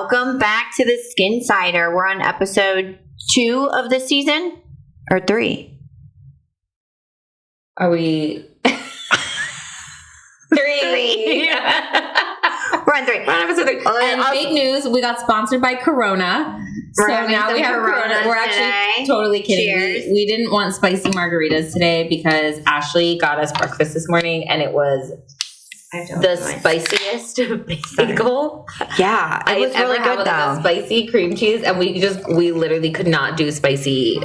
welcome back to the Skinsider. We're on episode 2 of this season, or 3? Are we 3? 3. We're on 3. We're on episode 3. And big news, we got sponsored by Corona. So now we have Corona. We're actually totally kidding. We didn't want spicy margaritas today because Ashley got us breakfast this morning and it was the spiciest bagel. Yeah, it was really good though. Spicy cream cheese, and we literally could not do spicy.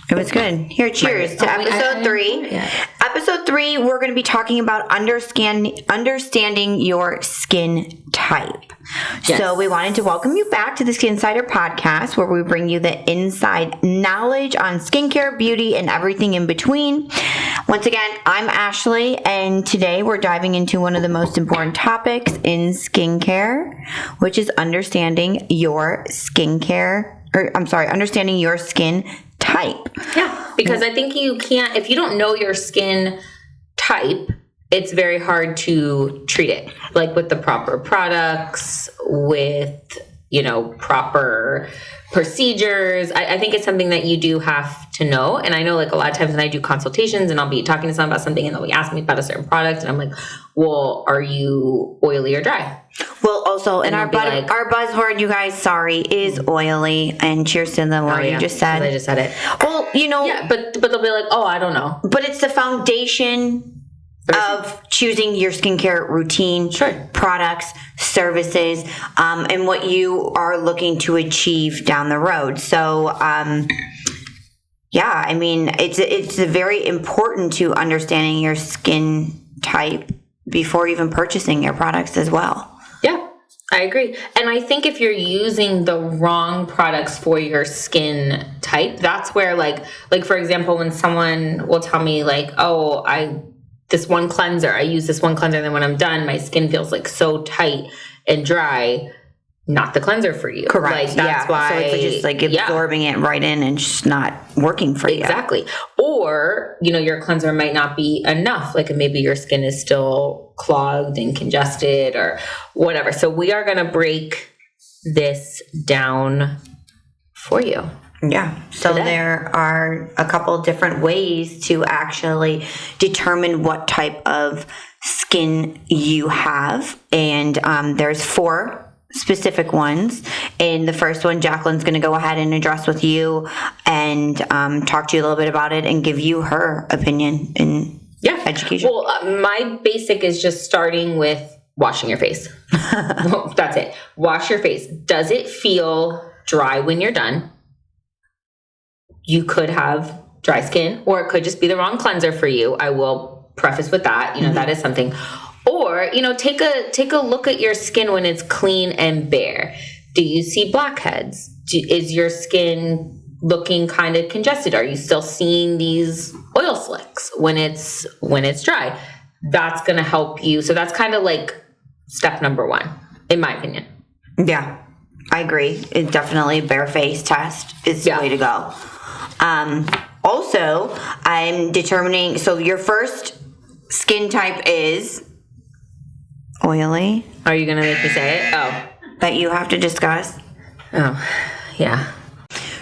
It was good. Here, cheers to episode 3. Yeah. Episode 3, we're going to be talking about understanding your skin type. Yes. So we wanted to welcome you back to the Skinsider podcast, where we bring you the inside knowledge on skincare, beauty, and everything in between. Once again, I'm Ashley, and today we're diving into one of the most important topics in skincare, which is understanding your understanding your skin type. Yeah, because I think you can't, if you don't know your skin type, it's very hard to treat it, like with the proper products, with, proper procedures. I think it's something that you do have to know. And I know, like, a lot of times when I do consultations and I'll be talking to someone about something and they'll be asking me about a certain product and I'm like, well, are you oily or dry? Well, also, and our buzzword, you guys, is oily. And cheers to the word you just said. I just said it. Well, Yeah, but they'll be like, oh, I don't know. But it's the foundation of choosing your skincare routine, products, services, and what you are looking to achieve down the road. So, it's very important to understanding your skin type before even purchasing your products as well. Yeah, I agree. And I think if you're using the wrong products for your skin type, that's where, like for example, when someone will tell me like, oh, I use this one cleanser, and then when I'm done, my skin feels like so tight and dry. Not the cleanser for you. Correct. That's why. So it's just like absorbing it right in and just not working for you. Exactly. Or, your cleanser might not be enough. Like maybe your skin is still clogged and congested or whatever. So we are going to break this down for you. Yeah. So there are a couple different ways to actually determine what type of skin you have. And there's 4 specific ones. And the first one, Jacqueline's going to go ahead and address with you and talk to you a little bit about it and give you her opinion in education. Well, my basic is just starting with washing your face. Well, that's it. Wash your face. Does it feel dry when you're done? You could have dry skin, or it could just be the wrong cleanser for you. I will preface with that. That is something. Or, take a look at your skin when it's clean and bare. Do you see blackheads? Is your skin looking kind of congested? Are you still seeing these oil slicks when it's dry? That's going to help you. So that's kind of like step number 1, in my opinion. Yeah, I agree. It definitely bare face test is the way to go. Also, I'm determining, so your first skin type is oily. Are you going to make me say it? Oh. That you have to discuss? Oh, yeah.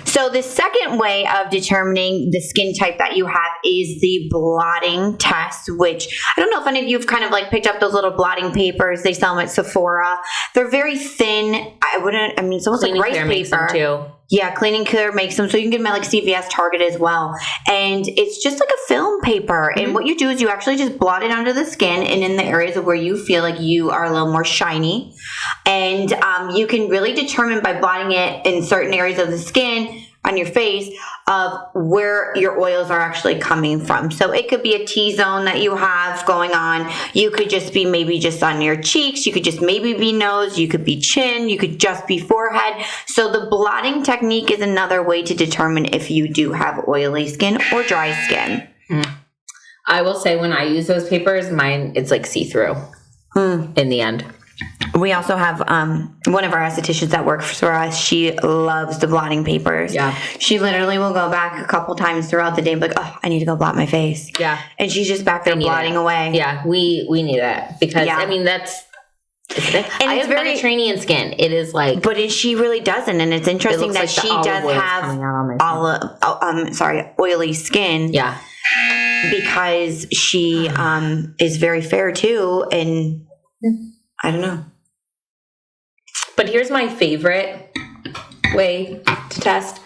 So the second way of determining the skin type that you have is the blotting test, which I don't know if any of you have kind of like picked up those little blotting papers. They sell them at Sephora. They're very thin. It's almost like rice paper. Makes them too. Yeah, Clean & Clear makes them. So you can get them at like CVS, Target as well. And it's just like a film paper. Mm-hmm. And what you do is you actually just blot it onto the skin and in the areas of where you feel like you are a little more shiny. And you can really determine by blotting it in certain areas of the skin on your face of where your oils are actually coming from. So it could be a T-zone that you have going on. You could just be maybe just on your cheeks. You could just maybe be nose. You could be chin. You could just be forehead. So the blotting technique is another way to determine if you do have oily skin or dry skin. I will say when I use those papers, mine, it's like see-through in the end. We also have one of our estheticians that works for us. She loves the blotting papers. Yeah. She literally will go back a couple times throughout the day and be like, oh, I need to go blot my face. Yeah. And she's just back there blotting away. Yeah, we need that because, I mean, I have Mediterranean skin. It is like, but she really doesn't, and it's interesting that she does have oily skin. Yeah, because she is very fair too, and I don't know. But here's my favorite way to test: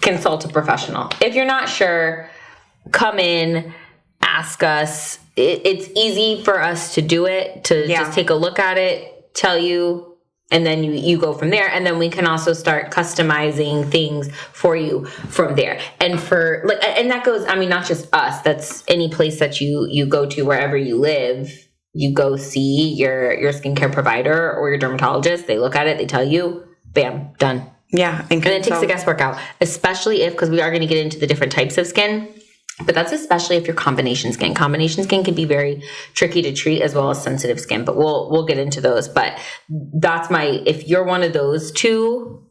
consult a professional. If you're not sure, come in, ask us. It's easy for us to do it, to just take a look at it, tell you, and then you go from there. And then we can also start customizing things for you from there. And and that goes, I mean, not just us, that's any place that you go to, wherever you live, you go see your skincare provider or your dermatologist. They look at it, they tell you, bam, done. Yeah. And it takes the guesswork out, especially because we are going to get into the different types of skin. But that's especially if you're combination skin. Combination skin can be very tricky to treat, as well as sensitive skin. But we'll get into those. But that's if you're one of those two,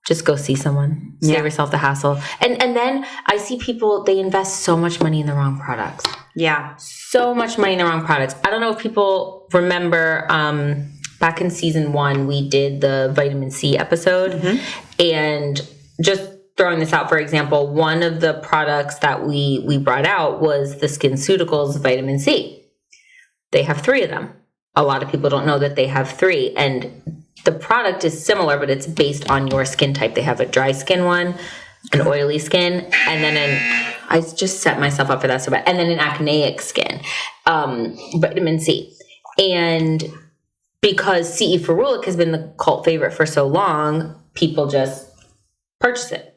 just go see someone. Save yourself the hassle. And then I see people, they invest so much money in the wrong products. Yeah. So much money in the wrong products. I don't know if people remember back in season 1, we did the vitamin C episode. Mm-hmm. And just throwing this out, for example, one of the products that we brought out was the SkinCeuticals vitamin C. They have 3 of them. A lot of people don't know that they have 3. And the product is similar, but it's based on your skin type. They have a dry skin one, an oily skin, and then I just set myself up for that so bad. And then an acneic skin, vitamin C. And because CE ferulic has been the cult favorite for so long, people just purchase it.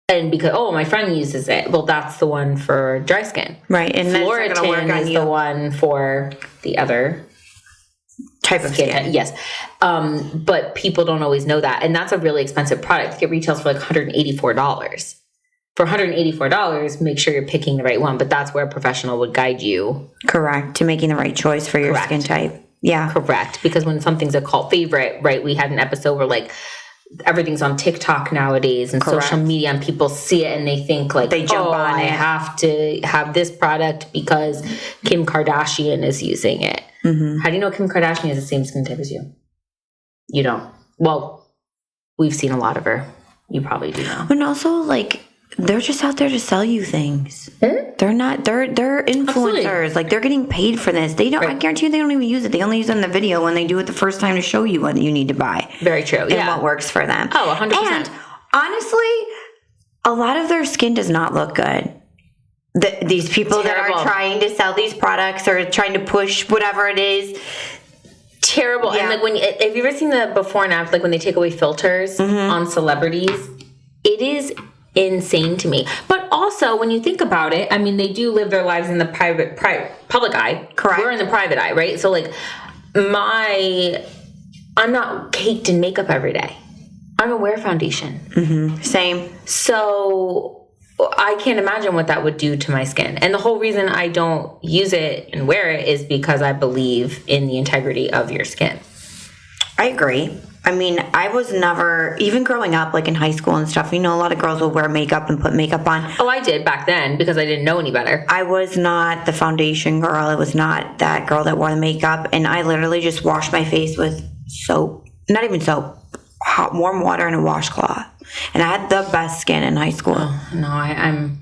And because, my friend uses it. Well, that's the one for dry skin. Right. And Floritin is the one for the other type of skin. Yes. But people don't always know that. And that's a really expensive product. It retails for like $184. For $184, make sure you're picking the right one. But that's where a professional would guide you. Correct. To making the right choice for your skin type. Yeah. Correct. Because when something's a cult favorite, right, we had an episode where like, everything's on TikTok nowadays and social media, and people see it and they think like, they jump on I it. have to have this product because Kim Kardashian is using it. Mm-hmm. How do you know Kim Kardashian has the same skin type as you? You don't. Well, we've seen a lot of her. You probably do know. And also, like, they're just out there to sell you things. They're not. They're influencers. Absolutely. Like, they're getting paid for this. They don't. Right. I guarantee you, they don't even use it. They only use it in the video when they do it the first time to show you what you need to buy. Very true. And what works for them. Oh, 100%. And honestly, a lot of their skin does not look good. These people that are trying to sell these products or trying to push whatever it is. Terrible. Yeah. And like have you ever seen the before and after, like when they take away filters on celebrities? It is insane to me. But also, when you think about it, I mean, they do live their lives in the public eye. Correct. We're in the private eye, right? So like I'm not caked in makeup every day. I don't wear foundation. Mm-hmm. Same. So I can't imagine what that would do to my skin. And the whole reason I don't use it and wear it is because I believe in the integrity of your skin. I agree. I mean, I was never, even growing up, like in high school and stuff, you know, a lot of girls will wear makeup and put makeup on. Oh, I did back then because I didn't know any better. I was not the foundation girl. I was not that girl that wore the makeup. And I literally just washed my face with soap, not even soap, hot, warm water and a washcloth. And I had the best skin in high school. Oh, no, I'm,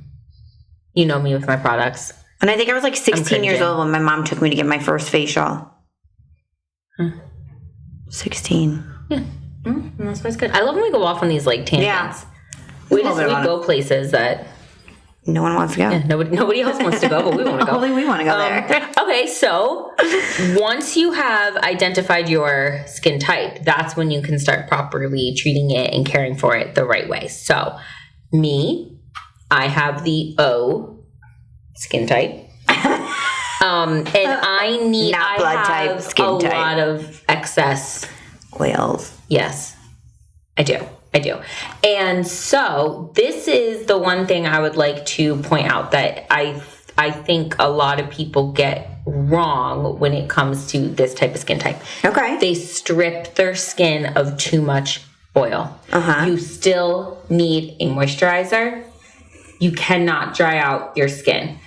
you know me with my products. And I think I was like 16 years old when my mom took me to get my first facial. 16. Yeah. That's why it's good. I love when we go off on these like tangents. Yeah. We go places that no one wants to go. Yeah, nobody else wants to go, but we want to go. Only we want to go there. Okay, so once you have identified your skin type, that's when you can start properly treating it and caring for it the right way. So I have the O skin type. And I need not blood type, skin type. A lot of excess oils. Yes, I do. And so this is the one thing I would like to point out that I think a lot of people get wrong when it comes to this type of skin type. Okay. They strip their skin of too much oil. Uh-huh. You still need a moisturizer. You cannot dry out your skin.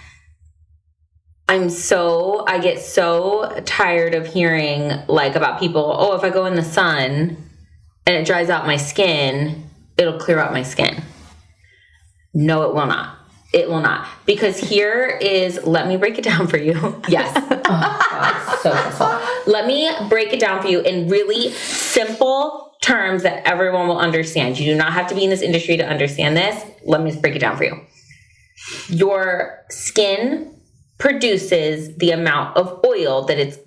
I get so tired of hearing like about people, oh, if I go in the sun and it dries out my skin, it'll clear out my skin. No, it will not. It will not. Because let me break it down for you. Yes. Oh, God, so stressful. Let me break it down for you in really simple terms that everyone will understand. You do not have to be in this industry to understand this. Let me just break it down for you. Your skin produces the amount of oil that it's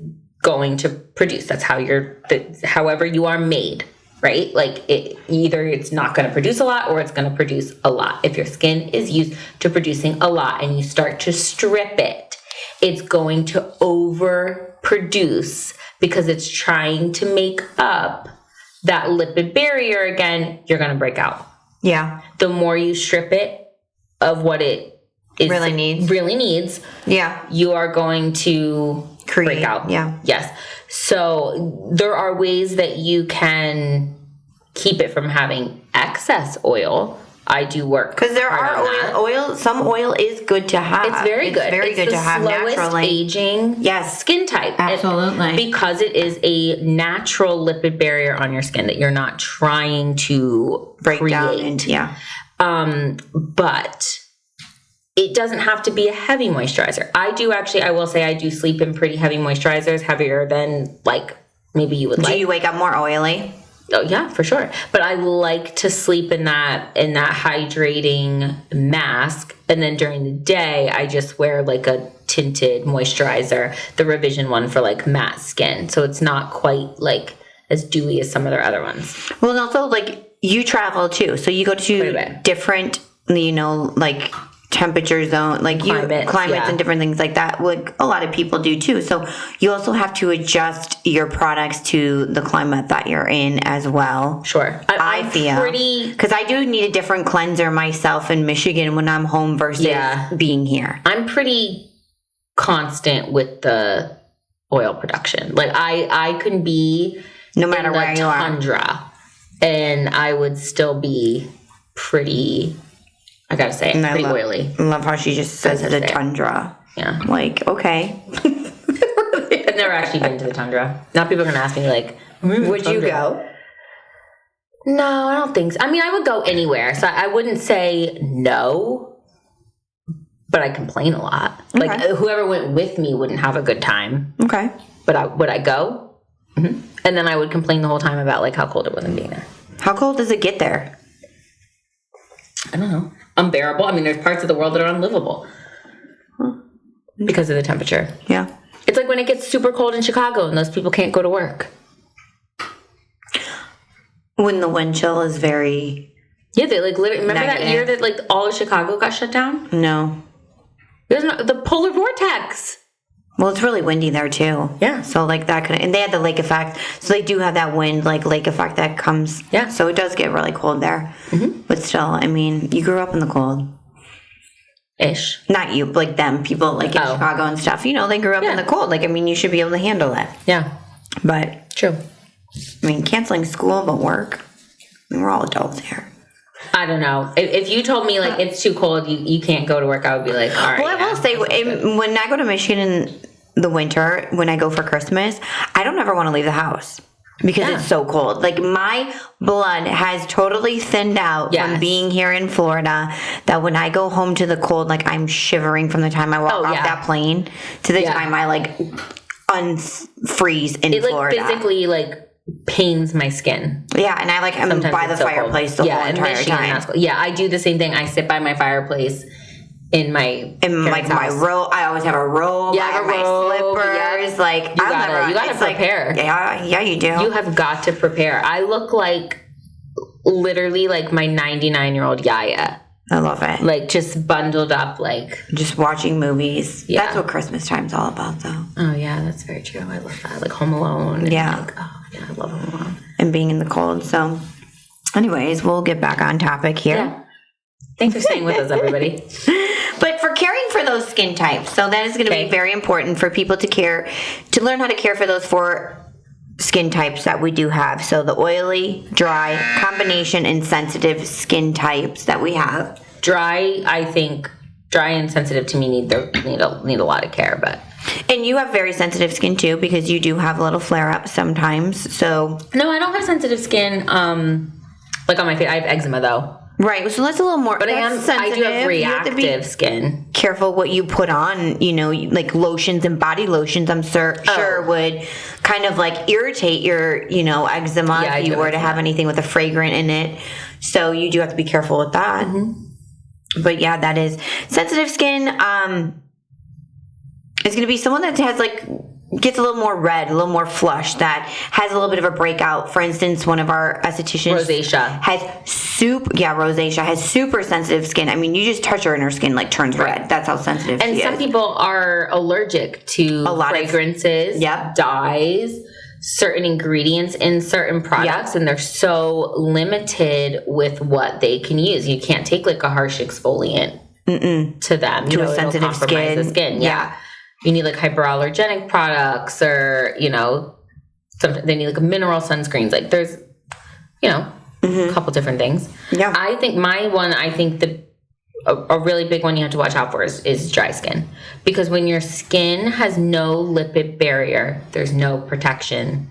going to produce. That's how however you are made, right? Like either it's not going to produce a lot or it's going to produce a lot. If your skin is used to producing a lot and you start to strip it, it's going to overproduce because it's trying to make up that lipid barrier again. You're going to break out. Yeah. The more you strip it of what it really needs, yeah, you are going to break out. Yeah. Yes. So there are ways that you can keep it from having excess oil. I do work because there are oil. Some oil is good to have. It's very good. It's good to have naturally. Aging skin type. Absolutely. Because it is a natural lipid barrier on your skin that you're not trying to break down into. Yeah. But it doesn't have to be a heavy moisturizer. I will say I do sleep in pretty heavy moisturizers, heavier than like maybe you would like. Do you wake up more oily? Oh yeah, for sure. But I like to sleep in that hydrating mask. And then during the day, I just wear like a tinted moisturizer, the Revision one for like matte skin. So it's not quite like as dewy as some of their other ones. Well, and also like you travel too. So you go to different, like temperature zone, like climates and different things like that. Like a lot of people do too. So you also have to adjust your products to the climate that you're in as well. Sure. I feel because I do need a different cleanser myself in Michigan when I'm home versus being here. I'm pretty constant with the oil production. Like I can be no matter where you are tundra and I would still be pretty, I gotta say, pretty oily. I love how she just says the tundra. Yeah. Like, okay. I've never actually been to the tundra. Now people are gonna ask me like, would you go? No, I don't think so. I mean, I would go anywhere. So I wouldn't say no, but I complain a lot. Okay. Like whoever went with me wouldn't have a good time. Okay. But would I go? Mm-hmm. And then I would complain the whole time about like how cold it was in being there. How cold does it get there? I don't know. Unbearable. I mean, there's parts of the world that are unlivable because of the temperature. Yeah. It's like when it gets super cold in Chicago and those people can't go to work. When the wind chill is very... Yeah, they like literally... Remember negative. That year that like all of Chicago got shut down? No. There's the polar vortex. Well, it's really windy there too. Yeah. So like that and they had the lake effect. So they do have that wind, like lake effect that comes. Yeah. So it does get really cold there. Mm-hmm. But still, I mean, you grew up in the cold. Ish. Not you, like them, people like in Chicago and stuff. You know, they grew up in the cold. Like, I mean, you should be able to handle that. Yeah. But. True. I mean, canceling school but work. I mean, we're all adults here. I don't know. If you told me like it's too cold, you can't go to work, I would be like, all right. Well, I will say when I go to Michigan in the winter, when I go for Christmas, I don't ever want to leave the house because it's so cold. Like my blood has totally thinned out from being here in Florida. That when I go home to the cold, like I'm shivering from the time I walk off that plane to the time I like unfreeze in Florida. It like physically like pains my skin. Yeah, and I like am by the fireplace the whole entire time. Yeah, I do the same thing. I sit by my fireplace in like my robe. I always have a robe. Yeah, I have my slippers. Yeah. Like you gotta prepare. Like, yeah, you do. You have got to prepare. I look like literally like my 99-year-old yaya. I love it. Like just bundled up, like just watching movies. Yeah. That's what Christmas time's all about, though. Oh yeah, that's very true. I love that. Like Home Alone. Yeah. Like, oh yeah, I love Home Alone. And being in the cold. So, anyways, we'll get back on topic here. Yeah. Thanks for staying with us, everybody. But for caring for those skin types, so that is going to be very important for people to learn how to care for those 4 skin types that we do have. So the oily, dry, combination, and sensitive skin types that we have. Dry, I think, Dry and sensitive to me need a lot of care, but. And you have very sensitive skin too, because you do have a little flare up sometimes. So no, I don't have sensitive skin. Like on my face, I have eczema though. Right, so that's a little more. But I do have reactive skin. Careful what you put on. You know, like lotions and body lotions. I'm sure would kind of like irritate your, you know, eczema if you were to have anything with a fragrant in it. So you do have to be careful with that. Mm-hmm. But yeah, that is sensitive skin. It's going to be someone that has like gets a little more red, a little more flush, that has a little bit of a breakout. For instance, one of our estheticians, rosacea, has super sensitive skin. I mean, you just touch her and her skin like turns red. That's how sensitive she is. And some people are allergic to fragrances, dyes, certain ingredients in certain products, and they're so limited with what they can use. You can't take like a harsh exfoliant to them. To a sensitive skin. Yeah. You need like hyperallergenic products, or, you know, they need like mineral sunscreens. Like there's, you know, a couple different things. Yeah. I think a really big one you have to watch out for is dry skin. Because when your skin has no lipid barrier, there's no protection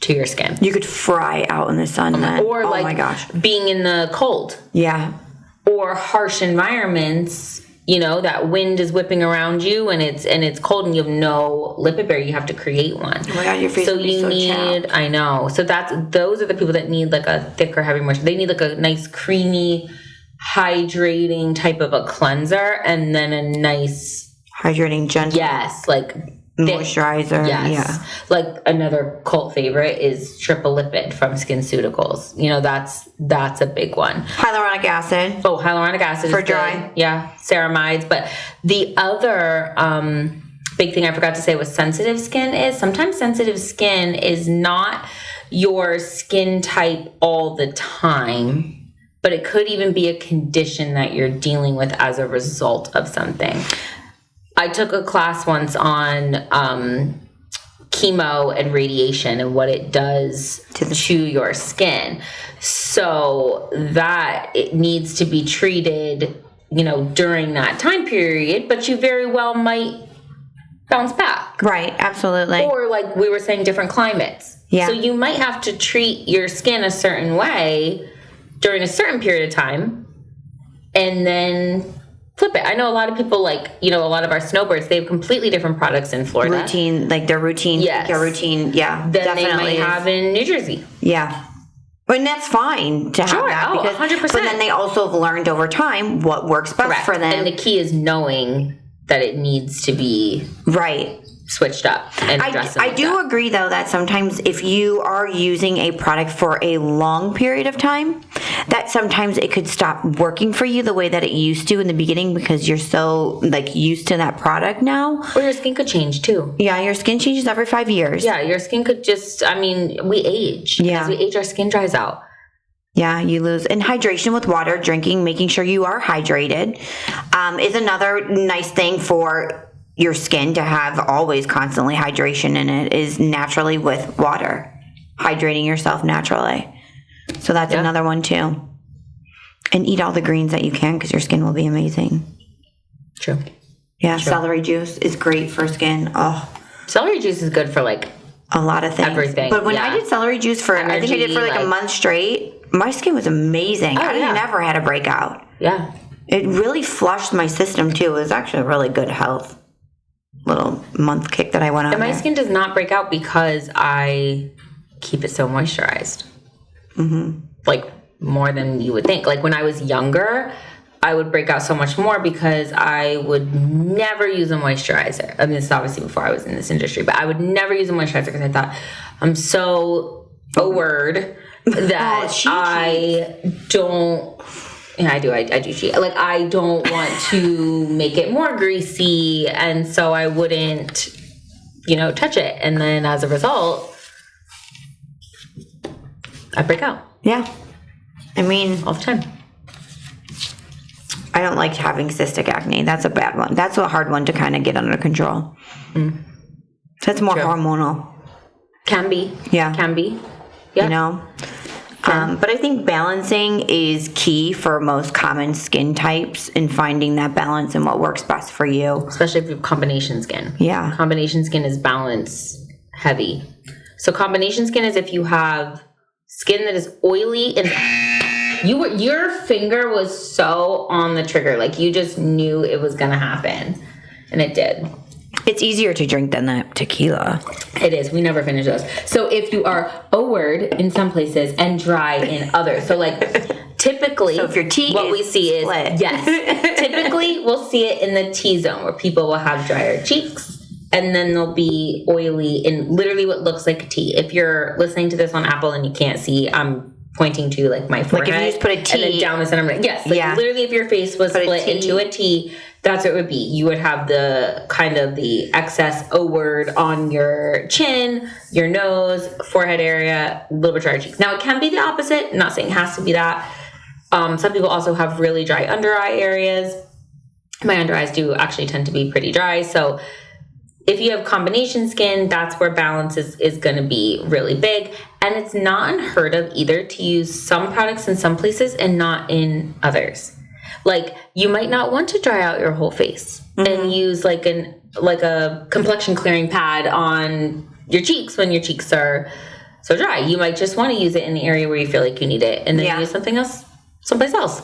to your skin. You could fry out in the sun then. Or my gosh, being in the cold. Yeah. Or harsh environments. You know, that wind is whipping around you and it's cold and you have no lipid barrier. You have to create one. Oh my God, your face would be so chapped. I know. So those are the people that need like a thicker, heavy moisture. They need like a nice, creamy, hydrating type of a cleanser, and then a nice hydrating, gentle. Yes, like moisturizer. Yes. Yeah. Like another cult favorite is triple lipid from Skinceuticals. You know, that's a big one. Hyaluronic acid. Oh, hyaluronic acid for is dry. Good. Yeah, ceramides. But the other big thing I forgot to say with sensitive skin is sometimes sensitive skin is not your skin type all the time, but it could even be a condition that you're dealing with as a result of something. I took a class once on chemo and radiation and what it does to your skin. So that it needs to be treated, you know, during that time period, but you very well might bounce back. Right, absolutely. Or like we were saying, different climates. Yeah. So you might have to treat your skin a certain way during a certain period of time and then flip it. I know a lot of people, like, you know, a lot of our snowbirds, they have completely different products in Florida. Their routine. Yes. Their routine, yeah. Than definitely they might have in New Jersey. Yeah. And that's fine to have that. Because, 100%. But then they also have learned over time what works best for them. And the key is knowing that it needs to be switched up and addressed. I do agree, though, that sometimes if you are using a product for a long period of time, that sometimes it could stop working for you the way that it used to in the beginning because you're so like used to that product now. Or your skin could change too. Yeah, your skin changes every 5 years. Yeah, your skin could just, I mean, we age. Yeah. As we age, our skin dries out. Yeah, you lose. And hydration with water, drinking, making sure you are hydrated is another nice thing for your skin to have always constantly hydration in it, is naturally with water, hydrating yourself naturally. So that's another one too. And eat all the greens that you can because your skin will be amazing. True. Yeah, True. Celery juice is great for skin. Oh, celery juice is good for like a lot of things. Everything. But when I did celery juice for, I think I did for like a month straight, my skin was amazing. I never had a breakout. Yeah. It really flushed my system too. It was actually really good health. Little month kick that I went on. And my skin does not break out because I keep it so moisturized. Mm-hmm. Like more than you would think. Like when I was younger, I would break out so much more because I would never use a moisturizer. I mean, this is obviously before I was in this industry, but I would never use a moisturizer because I thought I'm so forward that I don't. Yeah, I do. I do cheat. Like, I don't want to make it more greasy, and so I wouldn't, you know, touch it. And then as a result, I break out. Yeah. I mean, all the time. I don't like having cystic acne. That's a bad one. That's a hard one to kind of get under control. Mm. That's more hormonal. Can be. Yeah. Can be. Yeah. You know? But I think balancing is key for most common skin types and finding that balance and what works best for you. Especially if you have combination skin. Yeah. Combination skin is balance heavy. So combination skin is if you have skin that is oily and your finger was so on the trigger. Like you just knew it was going to happen. And it did. It's easier to drink than that tequila. It is. We never finish those. So if you are O-word in some places and dry in others. So like typically so if your T what is we see split. is yes. Typically we'll see it in the T zone where people will have drier cheeks and then they'll be oily in literally what looks like a T. If you're listening to this on Apple and you can't see, I'm pointing to like my forehead. Like if you just put a T and then down the center. Yes. Like literally if your face was split into a T, that's what it would be. You would have the kind of the excess O-word on your chin, your nose, forehead area, a little bit drier cheeks. Now it can be the opposite. I'm not saying it has to be that. Some people also have really dry under eye areas. My under eyes do actually tend to be pretty dry. So if you have combination skin, that's where balance is going to be really big. And it's not unheard of either to use some products in some places and not in others. Like you might not want to dry out your whole face and use like a complexion clearing pad on your cheeks when your cheeks are so dry. You might just want to use it in the area where you feel like you need it and then use something else someplace else.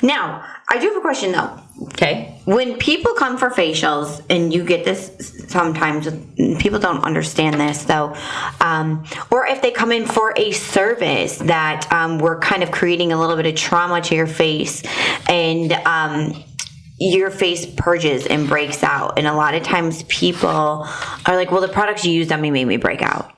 Now, I do have a question though. Okay. When people come for facials, and you get this sometimes, people don't understand this though, or if they come in for a service that we're kind of creating a little bit of trauma to your face, and your face purges and breaks out, and a lot of times people are like, well, the products you used on me made me break out.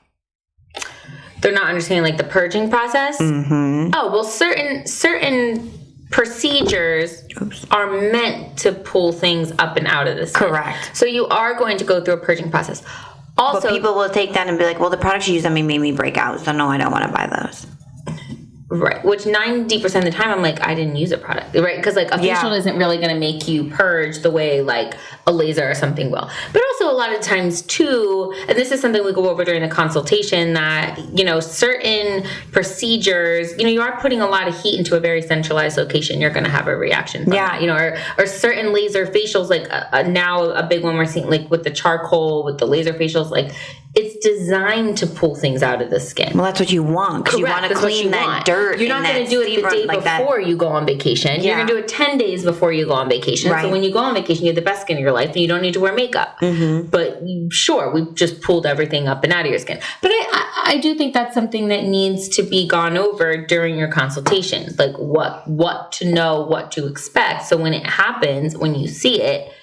They're not understanding like the purging process. Mm-hmm. Oh, well, certain procedures are meant to pull things up and out of the skin. Correct. So you are going to go through a purging process. Also, but people will take that and be like, well, the products you used on me made me break out, so no, I don't want to buy those. Right. Which 90% of the time I'm like, I didn't use a product. Right. Because like a facial isn't really going to make you purge the way like a laser or something will. But also a lot of times too, and this is something we go over during the consultation, that, you know, certain procedures, you know, you are putting a lot of heat into a very centralized location. You're going to have a reaction from that, you know, or certain laser facials, like now a big one we're seeing like with the charcoal, with the laser facials, like it's designed to pull things out of the skin. Well, that's what you want, because you want to clean that dirt. You're not going to do it the day before you go on vacation. You're going to do it 10 days before you go on vacation. Right. So when you go on vacation, you have the best skin of your life and you don't need to wear makeup. Mm-hmm. But sure, we've just pulled everything up and out of your skin. But I do think that's something that needs to be gone over during your consultation. Like what to know, what to expect. So when it happens, when you see it,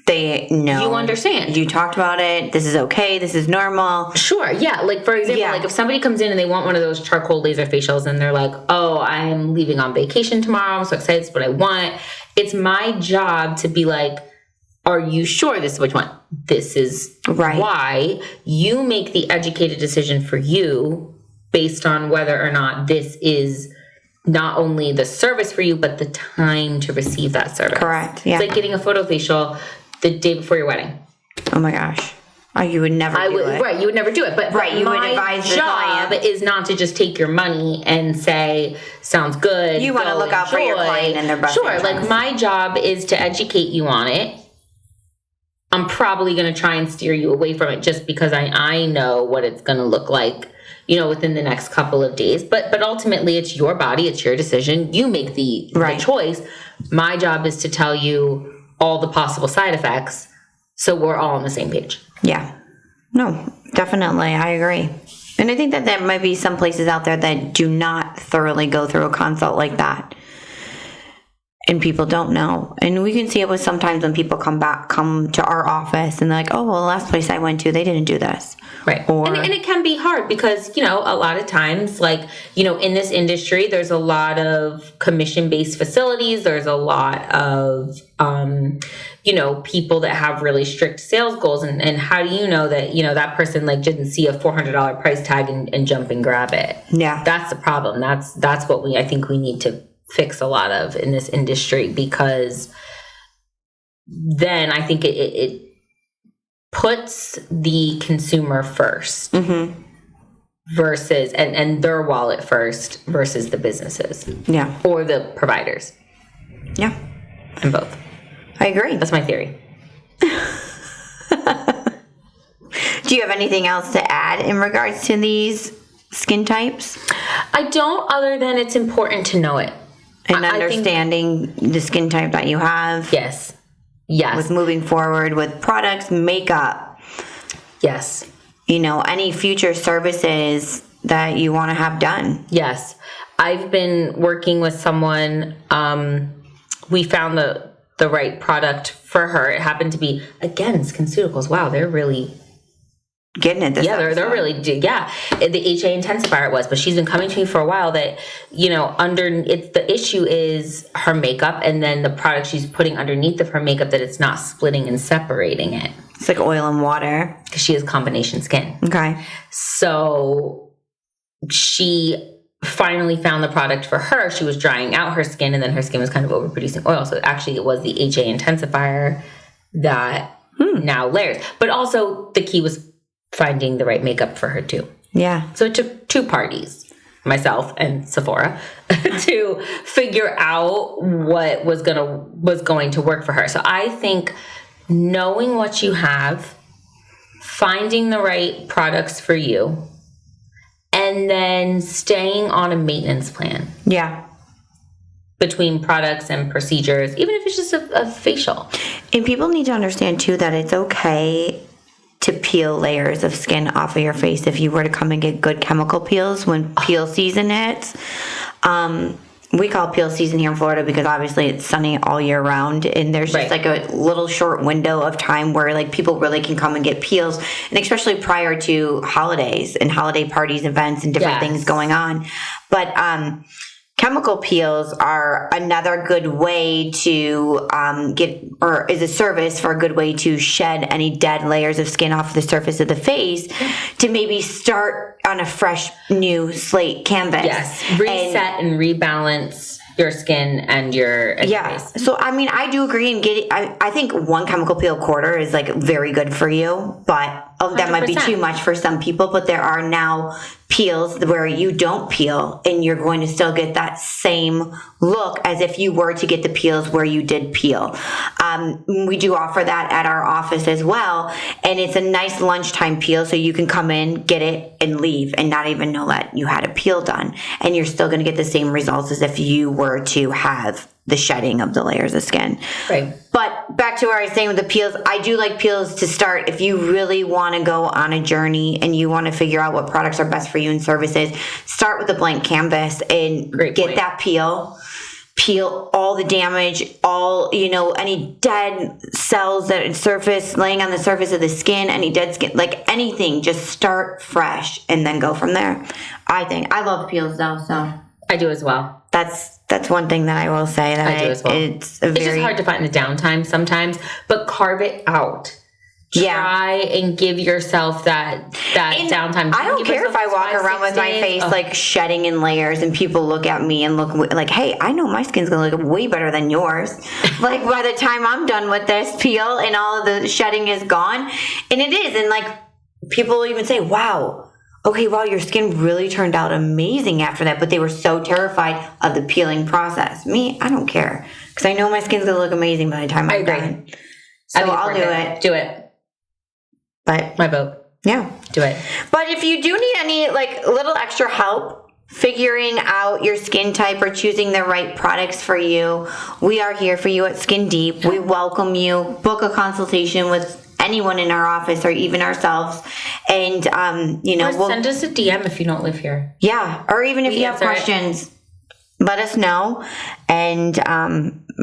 they know. You understand. You talked about it. This is okay. This is normal. Sure. Yeah. Like, for example, like if somebody comes in and they want one of those charcoal laser facials and they're like, oh, I'm leaving on vacation tomorrow. I'm so excited. It's what I want. It's my job to be like, are you sure this is what you want? This is why. You make the educated decision for you based on whether or not this is not only the service for you, but the time to receive that service. Correct. Yeah. It's like getting a photo facial the day before your wedding. Oh my gosh. Oh, you would never do it. Right, you would never do it. But you would advise the job client is not to just take your money and say, sounds good. You want to look out for your client and their best interest. Like my job is to educate you on it. I'm probably going to try and steer you away from it just because I know what it's going to look like, you know, within the next couple of days. But ultimately, it's your body. It's your decision. You make the choice. My job is to tell you all the possible side effects so we're all on the same page. Yeah. No, definitely. I agree. And I think that there might be some places out there that do not thoroughly go through a consult like that. And people don't know. And we can see it with sometimes when people come to our office and they're like, oh, well, the last place I went to, they didn't do this. Right. And it can be hard because, you know, a lot of times, like, you know, in this industry, there's a lot of commission-based facilities. There's a lot of, you know, people that have really strict sales goals. And how do you know that, you know, that person like didn't see a $400 price tag and jump and grab it? Yeah. That's the problem. That's what I think we need to fix a lot of in this industry, because then I think it puts the consumer first. Mm-hmm. versus and their wallet first versus the businesses. Yeah. Or the providers. Yeah. And both. I agree. That's my theory. Do you have anything else to add in regards to these skin types? I don't, other than it's important to know it. And understanding the skin type that you have. Yes. Yes. With moving forward with products, makeup. Yes. Any future services that you want to have done. Yes. I've been working with someone. We found the right product for her. It happened to be, again, Skinceuticals. Wow, they're really getting it. They're really, the HA intensifier it was, but she's been coming to me for a while that, the issue is her makeup and then the product she's putting underneath of her makeup that it's not splitting and separating it. It's like oil and water. Because she has combination skin. Okay. So she finally found the product for her. She was drying out her skin and then her skin was kind of overproducing oil. So actually it was the HA intensifier that now layers. But also the key was finding the right makeup for her too. Yeah. So it took two parties, myself and Sephora, to figure out what was going to work for her. So I think knowing what you have, finding the right products for you, and then staying on a maintenance plan. Yeah. Between products and procedures, even if it's just a facial. And people need to understand too that it's okay to peel layers of skin off of your face if you were to come and get good chemical peels when peel season hits. We call peel season here in Florida because obviously it's sunny all year round, and there's just like a little short window of time where like people really can come and get peels, and especially prior to holidays and holiday parties, events, and different things going on. But chemical peels are another good way to is a service for a good way to shed any dead layers of skin off the surface of the face to maybe start on a fresh new slate canvas. Yes, reset and rebalance your skin and your face. So I mean, I do agree in getting. I think one chemical peel a quarter is like very good for you, but that might be too much for some people. But there are now peels where you don't peel and you're going to still get that same look as if you were to get the peels where you did peel. We do offer that at our office as well, and it's a nice lunchtime peel, so you can come in, get it, and leave and not even know that you had a peel done, and you're still going to get the same results as if you were to have the shedding of the layers of skin. Right. But back to where I was saying with the peels, I do like peels to start if you really want to go on a journey and you want to figure out what products are best for you and services. Start with a blank canvas and get that peel. Peel all the damage, any dead cells that surface, laying on the surface of the skin, any dead skin, like anything. Just start fresh and then go from there. I love peels though, so I do as well. That's one thing that I will say that I do as well. It's just hard to find the downtime sometimes, but carve it out. Try and give yourself that downtime. I don't care if I walk around with my face like shedding in layers and people look at me and look like, hey, I know my skin's going to look way better than yours. Like by the time I'm done with this peel and all of the shedding is gone. And it is. And like people will even say, wow, your skin really turned out amazing after that. But they were so terrified of the peeling process. Me, I don't care because I know my skin's going to look amazing by the time I'm done. So I'll do it. Do it. But my vote. Yeah. Do it. But if you do need any like little extra help figuring out your skin type or choosing the right products for you, we are here for you at Skin Deep. We welcome you. Book a consultation with anyone in our office or even ourselves. And, or send us a DM if you don't live here. Yeah. Or even if you have questions, let us know. And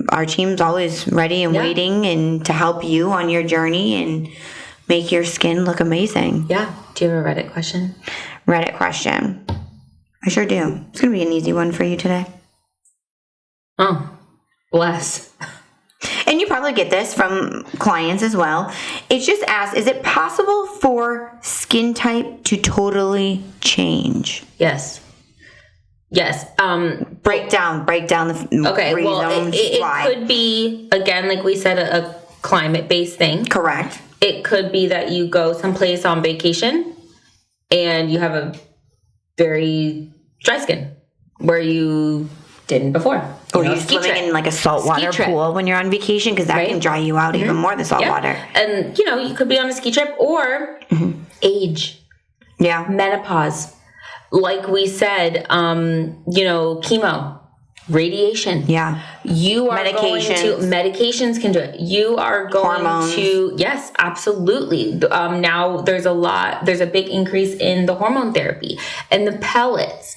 our team's always ready and waiting and to help you on your journey and make your skin look amazing. Yeah. Do you have a Reddit question? Reddit question. I sure do. It's going to be an easy one for you today. Oh, bless. And you probably get this from clients as well. It just asks, is it possible for skin type to totally change? Yes. Yes. Break down the reasons it could be, again, like we said, a climate-based thing. Correct. It could be that you go someplace on vacation and you have a very dry skin where you didn't before. Or you're swimming in like a saltwater pool when you're on vacation because that can dry you out even more, the salt water. And, you could be on a ski trip or age. Yeah. Menopause. Like we said, chemo, radiation. Yeah. You are medications can do it. You are going hormones. Yes, absolutely. Now there's a big increase in the hormone therapy and the pellets.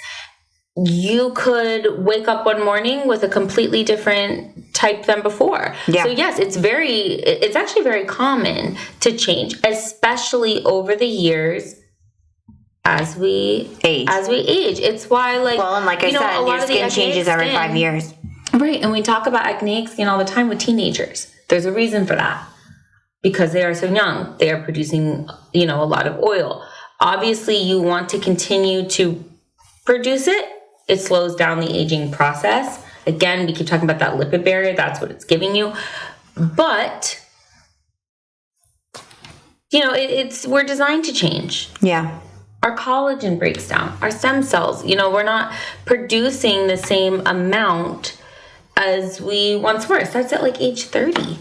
You could wake up one morning with a completely different type than before. Yeah. So yes, it's actually very common to change, especially over the years as we age. It's why and like I said, your skin changes every 5 years. Right. And we talk about acneic skin all the time with teenagers. There's a reason for that. Because they are so young, they are producing, a lot of oil. Obviously, you want to continue to produce it. It slows down the aging process. Again, we keep talking about that lipid barrier. That's what it's giving you. But, we're designed to change. Yeah. Our collagen breaks down. Our stem cells, we're not producing the same amount as we once were. It starts at like age 30.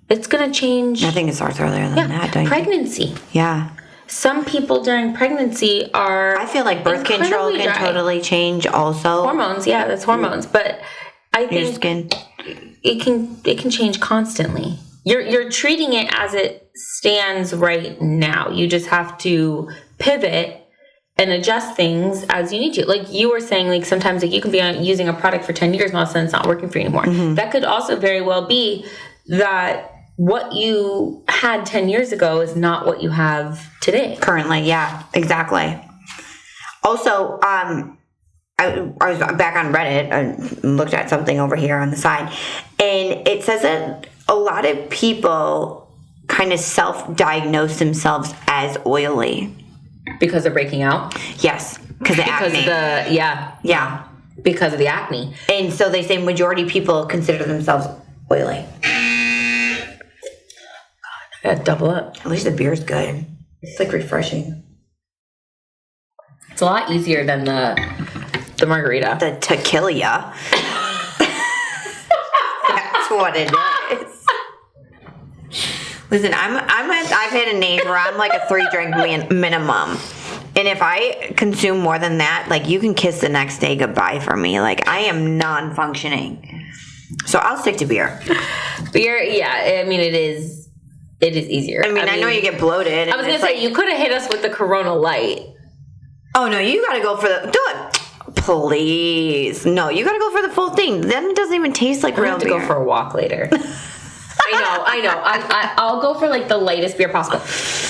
It's going to change. I think it starts earlier than that, don't you? Pregnancy. Yeah. Some people during pregnancy are. I feel like birth control can totally change also. Hormones, yeah, that's hormones. But I think your skin. It can change constantly. You're treating it as it stands right now. You just have to pivot and adjust things as you need to. Like you were saying, like sometimes you can be using a product for 10 years and all of a sudden it's not working for you anymore. Mm-hmm. That could also very well be that what you had 10 years ago is not what you have today. Currently, yeah, exactly. Also, I was back on Reddit and looked at something over here on the side, and it says that a lot of people kind of self-diagnose themselves as oily. Because they're breaking out? Yes, because of acne. Yeah. Because of the acne. And so they say majority of people consider themselves oily. God, double up. At least the beer's good. It's like refreshing. It's a lot easier than the margarita. The tequila. That's what it is. Listen, I've hit an age where I'm like a 3-drink minimum. And if I consume more than that, like you can kiss the next day goodbye for me. Like I am non-functioning. So I'll stick to beer. Beer, yeah. I mean, it is easier. I mean, I know you get bloated. I was going to say, you could have hit us with the Corona Light. Oh, no, you got to go for do it. Please. No, you got to go for the full thing. Then it doesn't even taste like real beer. I'll have to go for a walk later. I know. I'll go for like the lightest beer possible.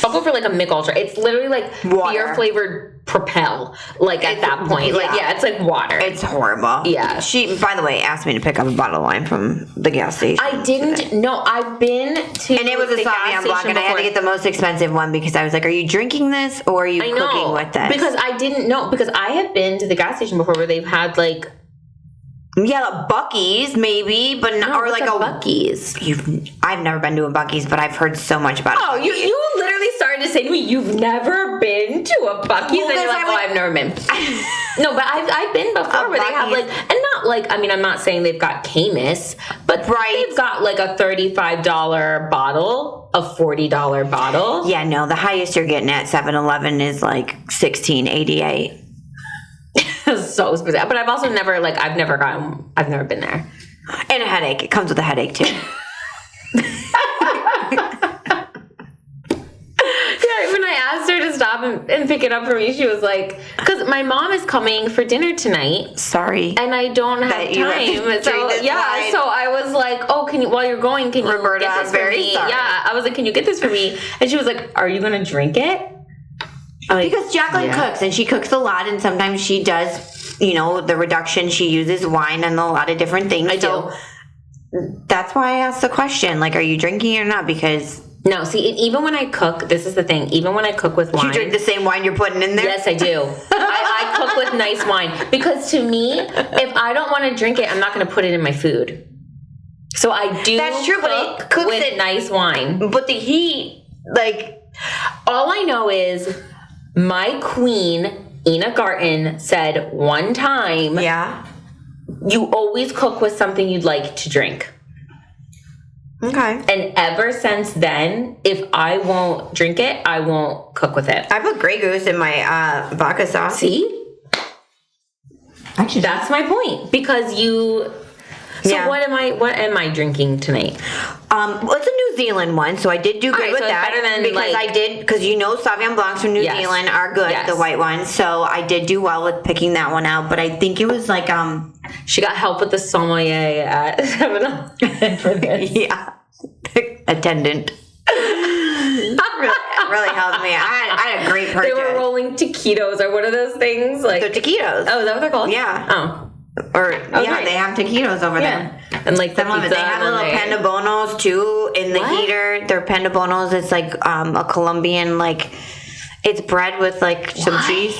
I'll go for like a Mick Ultra. It's literally like beer flavored Propel. Like at that point, it's like water. It's horrible. Yeah. She, by the way, asked me to pick up a bottle of wine from the gas station. I didn't know. I've been to, and it was a Sauvignon Blanc, and I had to get the most expensive one because I was like, "Are you drinking this or are you cooking with this?" Because I didn't know. Because I have been to the gas station before where they've had like. Yeah, Buc-ee's maybe, but not, or like a Buc-ee's. I've never been to a Buc-ee's, but I've heard so much about it. Oh, you literally started to say to me, you've never been to a Buc-ee's, and you're like, I've never been. No, but I've been before where they have like, and not like, I mean, I'm not saying they've got Camus, but they've got like a $35 bottle, a $40 bottle. Yeah, no, the highest you're getting at 7-Eleven is like $16.88. So specific. But I've also never been there. And a headache. It comes with a headache too. Yeah, when I asked her to stop and pick it up for me, she was like, because my mom is coming for dinner tonight. Sorry. And I don't have time. So I was like, oh, while you're going, can you get this for me? Sorry. Yeah. I was like, can you get this for me? And she was like, are you going to drink it? Because Jacqueline cooks, and she cooks a lot, and sometimes she does, the reduction. She uses wine and a lot of different things. I do. That's why I asked the question, like, are you drinking or not? Because... No, see, even when I cook, this is the thing, even when I cook with wine... You drink the same wine you're putting in there? Yes, I do. I cook with nice wine. Because to me, if I don't want to drink it, I'm not going to put it in my food. So I do cook with nice wine. But the heat, like... All I know is... My queen Ina Garten said one time, Yeah. you always cook with something you'd like to drink. Okay. And ever since then, if I won't drink it, I won't cook with it. I put Grey Goose in my vodka sauce. See? Actually, That's my point. Because you... So Yeah. what am I drinking tonight? Well, it's a New Zealand one, so I did do good Alright, with so it's that better than, because like- I did, because Sauvignon Blancs from New Yes. Zealand are good, Yes. the white ones. So I did do well with picking that one out, but I think it was like She got help with the sommelier at 7-Eleven for this. yeah, attendant. really helped me. I had a great purchase. They were rolling taquitos or what are those things? Like They're taquitos. Oh, is that what they're called? Yeah. Oh. Or yeah, they have taquitos over there. And like the 7-Eleven. pizza They have and little then panda bonos too in the What? heater. They're panda bonos. It's like a Colombian, like it's bread with like some cheese.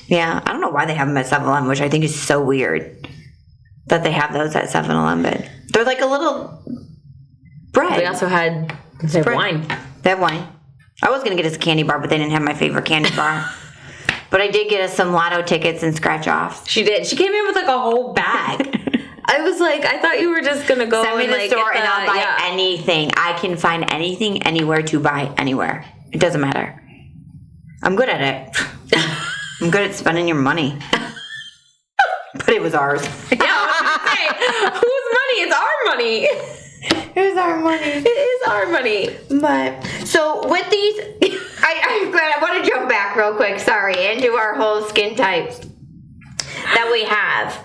Yeah, I don't know why they have them at 7-Eleven, which I think is so weird that they have those at 7-Eleven. They're like a little bread. They also had wine. They have wine. I was gonna get us a candy bar, but they didn't have my favorite candy bar. But I did get us some lotto tickets and scratch offs. She did. She came in with like a whole bag. I was like, I thought you were just gonna go Send me and the like store get and I'll buy anything. I can find anything, anywhere to buy anywhere. It doesn't matter. I'm good at it. I'm good at spending your money. But it was ours. Yeah, I was gonna say, whose money? It's our money. It was our money. It is our money. But so with these, I'm glad. I want to jump back real quick. Sorry, into our whole skin types that we have.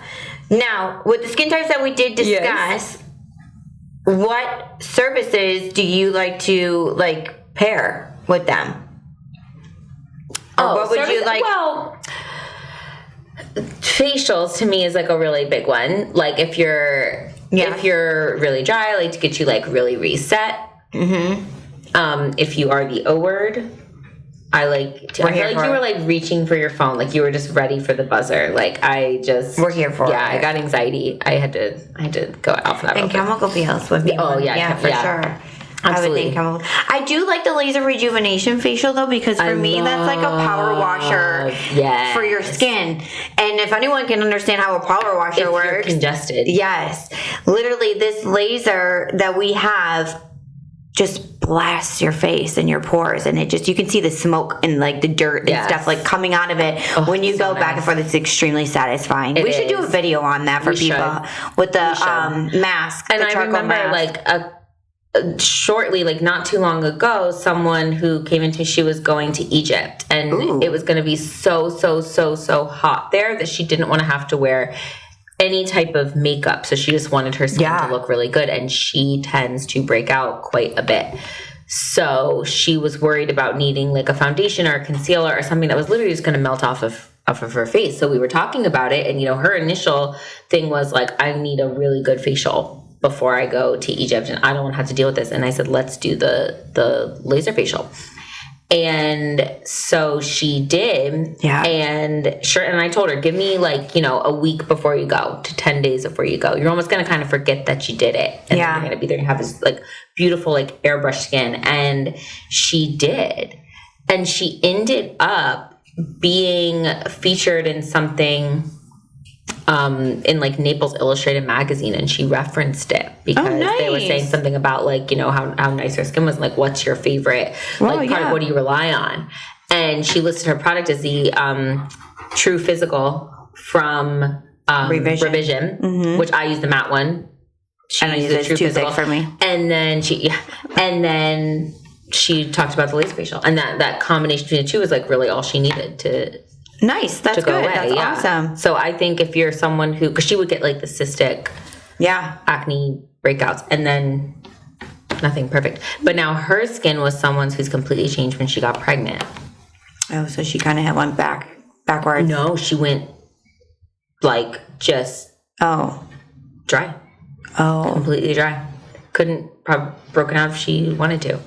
Now, with the skin types that we did discuss, what services do you like to pair with them? Or what would you like? Well, facials to me is like a really big one. Like if you're really dry, I like to get you like really reset. Mm-hmm. If you are the O word, I feel like you were like reaching for your phone, like you were just ready for the buzzer. Like we're here for it. Yeah, I got anxiety. I had to go out for that. And chemical peels would be sure. Sure. Absolutely. I do like the laser rejuvenation facial though, because for me that's like a power washer for your skin. And if anyone can understand how a power washer works, you're congested. Yes, literally this laser that we have just blasts your face and your pores, and you can see the smoke and like the dirt and stuff like coming out of it when you go back and forth. It's extremely satisfying. We should do a video on that for people with the mask. And I remember mask. Shortly, like not too long ago, someone who came into, she was going to Egypt, and it was going to be so hot there that she didn't want to have to wear any type of makeup. So she just wanted her skin to look really good, and she tends to break out quite a bit. So she was worried about needing like a foundation or a concealer or something that was literally just going to melt off of her face. So we were talking about it, and her initial thing was like, I need a really good facial before I go to Egypt, and I don't want to have to deal with this. And I said, let's do the laser facial. And so she did. Yeah. And I told her, give me like, a week before you go to 10 days before you go. You're almost going to kind of forget that you did it. And then you're going to be there and have this like beautiful, like airbrush skin. And she did. And she ended up being featured in something in like Naples Illustrated magazine, and she referenced it because they were saying something about like how nice her skin was, and, like what's your favorite part of what do you rely on, and she listed her product as the True Physical from Revision, which I use the matte one. She used the True Physical for me, and then she talked about the laser facial, and that combination between the two was like really all she needed to. Nice. That's good. That's awesome. So I think if you're someone who, because she would get like the cystic acne breakouts and then nothing perfect. But now her skin was someone's who's completely changed when she got pregnant. Oh, so she kind of went backwards. No, she went like just dry. Oh. Completely dry. Couldn't broken out if she wanted to.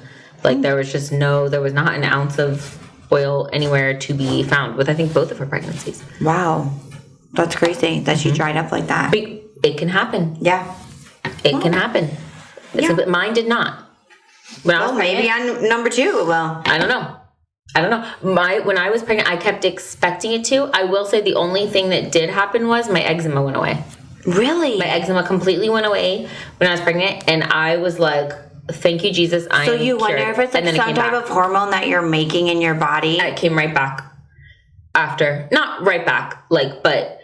Like there was not an ounce of oil anywhere to be found with, I think, both of her pregnancies. Wow. That's crazy that she dried up like that. But it can happen. Yeah. It can happen. But mine did not. Well, maybe on number 2 it will. I don't know. I don't know. When I was pregnant, I kept expecting it to. I will say the only thing that did happen was my eczema went away. Really? My eczema completely went away when I was pregnant, and I was like, thank you, Jesus, I am So you wonder cured. if it's like some type of hormone that you're making in your body? And it came right back after. Not right back, like, but...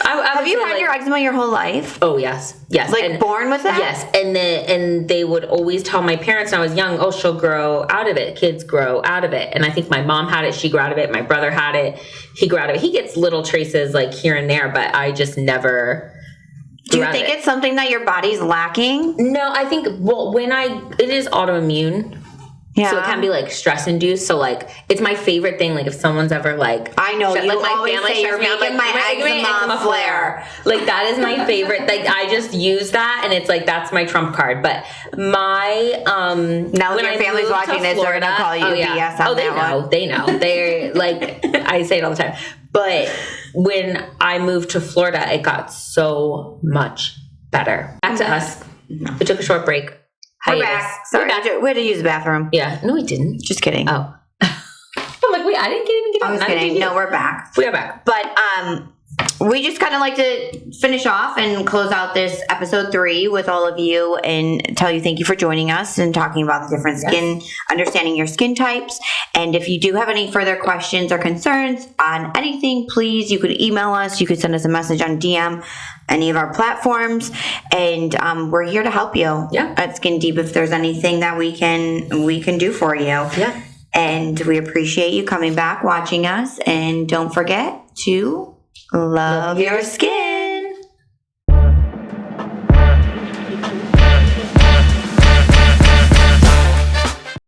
Have you had your eczema your whole life? Oh, yes. Yes. Like born with that? Yes. And they would always tell my parents when I was young, oh, she'll grow out of it. Kids grow out of it. And I think my mom had it. She grew out of it. My brother had it. He grew out of it. He gets little traces like here and there, but I just never... Do you think it's something that your body's lacking? No, I think, well, it is autoimmune. Yeah. So it can be like stress induced. So like, it's my favorite thing. Like if someone's ever like, I know you like my always family say you're stressed me out, making my eczema flare. Like that is my favorite. Like I just use that, and it's like that's my trump card. But my now that your family's watching this, they're gonna call you BS on that one. They know. They're like I say it all the time. But when I moved to Florida, it got so much better. Back to us. No. We took a short break. We're back. Sorry, we had to use the bathroom. Yeah. No, we didn't. Just kidding. Oh. I'm like, wait, I didn't even get out. I was kidding. No, we're back. We are back. But we just kind of like to finish off and close out this episode 3 with all of you and tell you thank you for joining us and talking about the different skin, understanding your skin types. And if you do have any further questions or concerns on anything, please, you could email us. You could send us a message on DM, any of our platforms, and we're here to help you at Skin Deep if there's anything that we can do for you. Yeah. And we appreciate you coming back, watching us, and don't forget to love your skin.